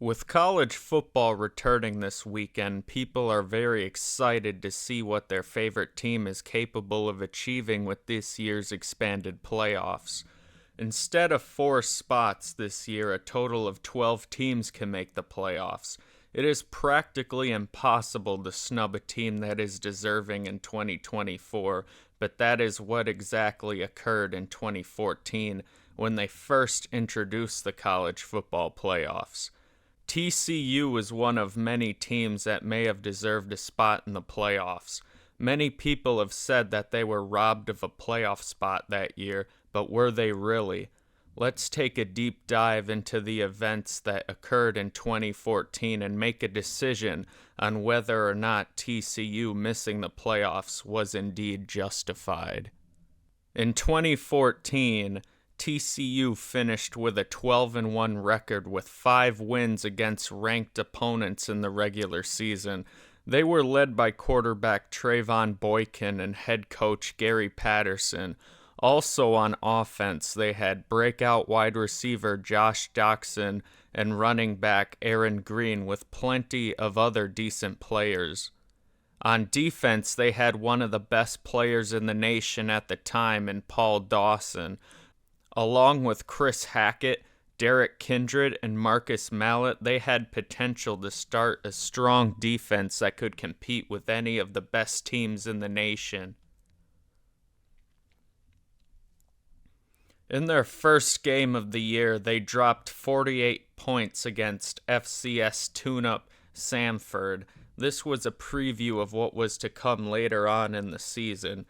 With college football returning this weekend, people are very excited to see what their favorite team is capable of achieving with this year's expanded playoffs. Instead of 4 spots this year, a total of 12 teams can make the playoffs. It is practically impossible to snub a team that is deserving in 2024, but that is what exactly occurred in 2014 when they first introduced the college football playoffs. TCU was one of many teams that may have deserved a spot in the playoffs. Many people have said that they were robbed of a playoff spot that year, but were they really? Let's take a deep dive into the events that occurred in 2014 and make a decision on whether or not TCU missing the playoffs was indeed justified. In 2014, TCU finished with a 12-1 record with 5 wins against ranked opponents in the regular season. They were led by quarterback Trayvon Boykin and head coach Gary Patterson. Also on offense, they had breakout wide receiver Josh Doxson and running back Aaron Green with plenty of other decent players. On defense, they had one of the best players in the nation at the time in Paul Dawson. Along with Chris Hackett, Derek Kindred, and Marcus Mallett, they had potential to start a strong defense that could compete with any of the best teams in the nation. In their first game of the year, they dropped 48 points against FCS tune-up Samford. This was a preview of what was to come later on in the season.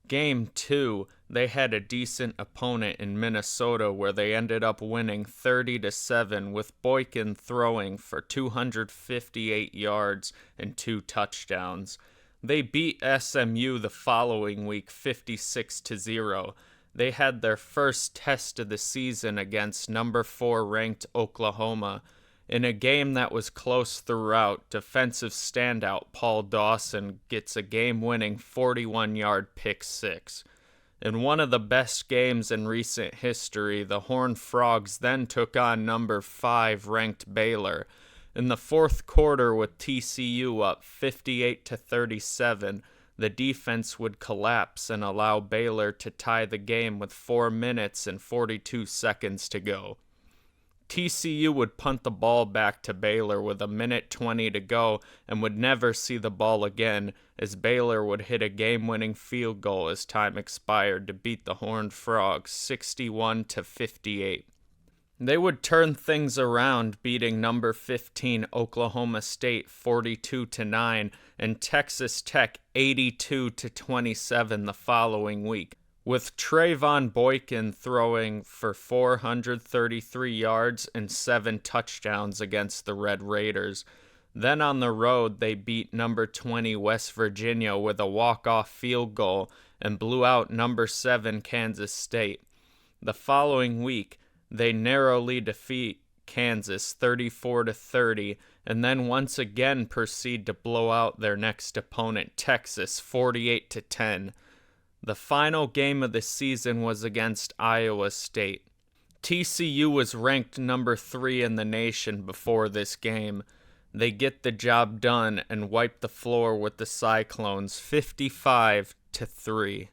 Game 2, they had a decent opponent in Minnesota where they ended up winning 30-7 with Boykin throwing for 258 yards and 2 touchdowns. They beat SMU the following week 56-0. They had their first test of the season against number 4 ranked Oklahoma. In a game that was close throughout, defensive standout Paul Dawson gets a game-winning 41-yard pick six. In one of the best games in recent history, the Horned Frogs then took on number 5 ranked Baylor. In the fourth quarter, with TCU up 58-37, the defense would collapse and allow Baylor to tie the game with 4 minutes and 42 seconds to go. TCU would punt the ball back to Baylor with 1:20 to go and would never see the ball again, as Baylor would hit a game-winning field goal as time expired to beat the Horned Frogs 61-58. They would turn things around, beating number 15 Oklahoma State 42-9 and Texas Tech 82-27 the following week, with Trayvon Boykin throwing for 433 yards and 7 touchdowns against the Red Raiders. Then on the road, they beat number 20 West Virginia with a walk-off field goal and blew out number 7 Kansas State. The following week, they narrowly defeat Kansas 34-30 and then once again proceed to blow out their next opponent, Texas, 48-10. The final game of the season was against Iowa State. TCU was ranked number 3 in the nation before this game. They get the job done and wipe the floor with the Cyclones 55-3.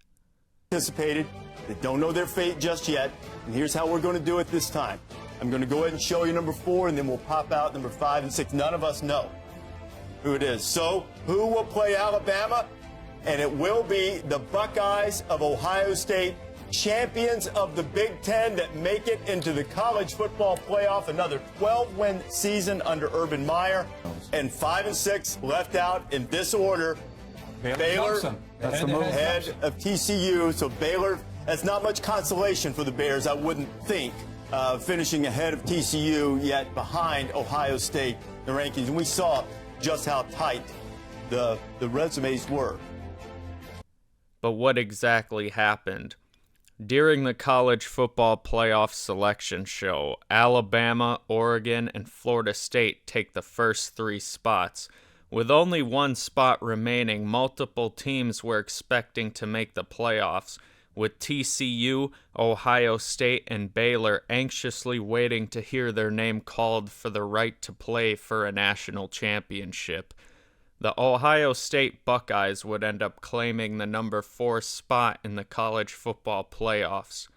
Anticipated. They don't know their fate just yet. And here's how we're going to do it this time. I'm going to go ahead and show you number 4, and then we'll pop out number 5 and 6. None of us know who it is. So, who will play Alabama? And it will be the Buckeyes of Ohio State, champions of the Big Ten that make it into the college football playoff. Another 12-win season under Urban Meyer. And 5 and 6 left out in this order. Baylor, head of TCU. So Baylor, that's not much consolation for the Bears, I wouldn't think, finishing ahead of TCU, yet behind Ohio State in the rankings. And we saw just how tight the resumes were. But what exactly happened? During the college football playoff selection show, Alabama, Oregon, and Florida State take the first 3 spots. With only 1 spot remaining, multiple teams were expecting to make the playoffs, with TCU, Ohio State, and Baylor anxiously waiting to hear their name called for the right to play for a national championship. The Ohio State Buckeyes would end up claiming the number 4 spot in the college football playoffs.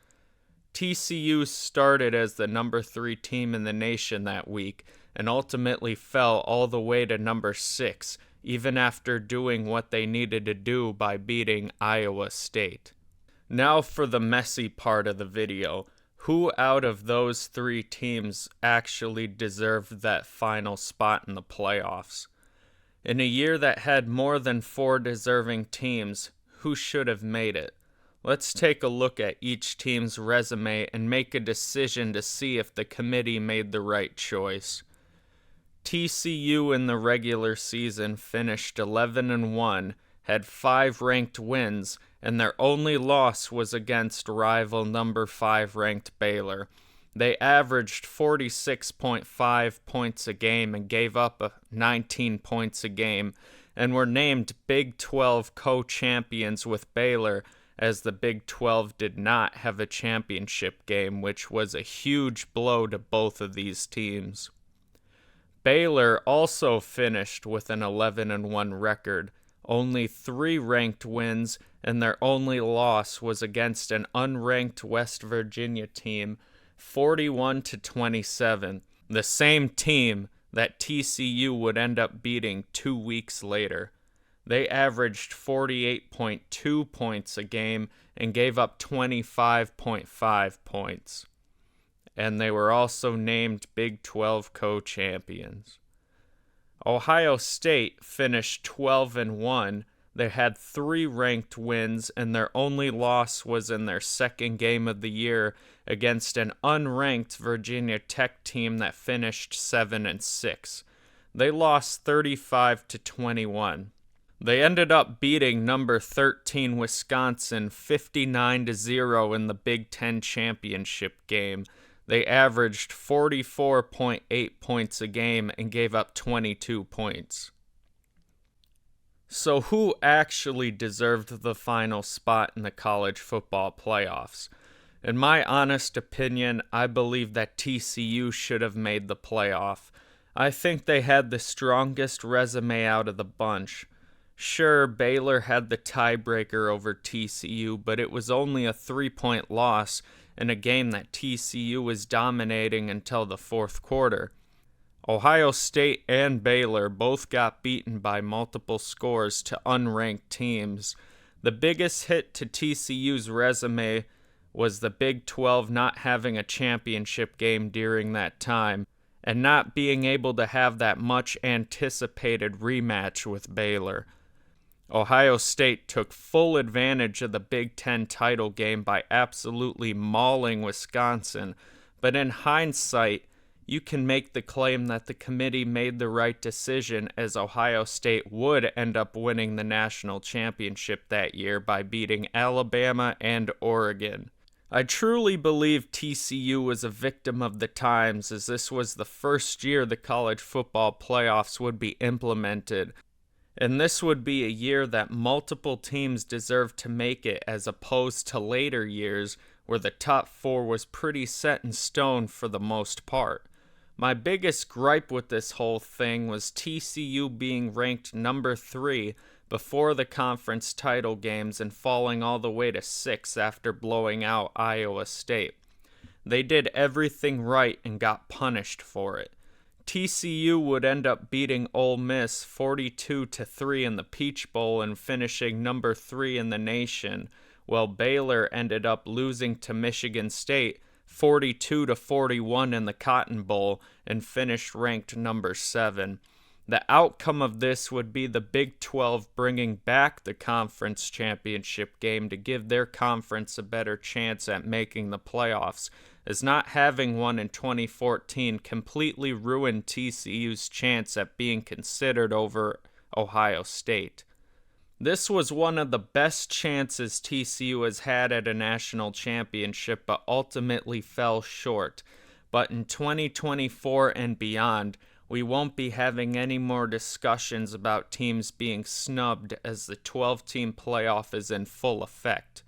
TCU started as the number 3 team in the nation that week and ultimately fell all the way to number 6, even after doing what they needed to do by beating Iowa State. Now for the messy part of the video. Who out of those 3 teams actually deserved that final spot in the playoffs? In a year that had more than 4 deserving teams, who should have made it? Let's take a look at each team's resume and make a decision to see if the committee made the right choice. TCU in the regular season finished 11-1, had 5 ranked wins, and their only loss was against rival number 5 ranked Baylor. They averaged 46.5 points a game and gave up 19 points a game, and were named Big 12 co-champions with Baylor, as the Big 12 did not have a championship game, which was a huge blow to both of these teams. Baylor also finished with an 11-1 record, only 3 ranked wins, and their only loss was against an unranked West Virginia team, 41-27, the same team that TCU would end up beating 2 weeks later. They averaged 48.2 points a game and gave up 25.5 points. And they were also named Big 12 co-champions. Ohio State finished 12-1. They had 3 ranked wins, and their only loss was in their second game of the year against an unranked Virginia Tech team that finished 7-6. They lost 35-21. They ended up beating number 13 Wisconsin 59-0 in the Big Ten championship game. They averaged 44.8 points a game and gave up 22 points. So who actually deserved the final spot in the college football playoffs? In my honest opinion, I believe that TCU should have made the playoff. I think they had the strongest resume out of the bunch. Sure, Baylor had the tiebreaker over TCU, but it was only a 3-point loss in a game that TCU was dominating until the fourth quarter. Ohio State and Baylor both got beaten by multiple scores to unranked teams. The biggest hit to TCU's resume was the Big 12 not having a championship game during that time, and not being able to have that much anticipated rematch with Baylor. Ohio State took full advantage of the Big Ten title game by absolutely mauling Wisconsin, but in hindsight, you can make the claim that the committee made the right decision, as Ohio State would end up winning the national championship that year by beating Alabama and Oregon. I truly believe TCU was a victim of the times, as this was the first year the college football playoffs would be implemented. And this would be a year that multiple teams deserved to make it, as opposed to later years where the top 4 was pretty set in stone for the most part. My biggest gripe with this whole thing was TCU being ranked number 3 before the conference title games and falling all the way to 6 after blowing out Iowa State. They did everything right and got punished for it. TCU would end up beating Ole Miss 42-3 in the Peach Bowl and finishing number 3 in the nation, while Baylor ended up losing to Michigan State 42-41 in the Cotton Bowl and finished ranked number 7. The outcome of this would be the Big 12 bringing back the conference championship game to give their conference a better chance at making the playoffs, as not having one in 2014 completely ruined TCU's chance at being considered over Ohio State. This was one of the best chances TCU has had at a national championship, but ultimately fell short. But in 2024 and beyond, we won't be having any more discussions about teams being snubbed, as the 12-team playoff is in full effect.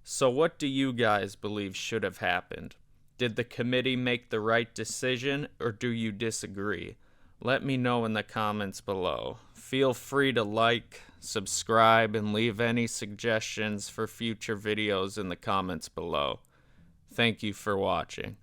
So what do you guys believe should have happened? Did the committee make the right decision, or do you disagree? Let me know in the comments below. Feel free to like, subscribe, and leave any suggestions for future videos in the comments below. Thank you for watching.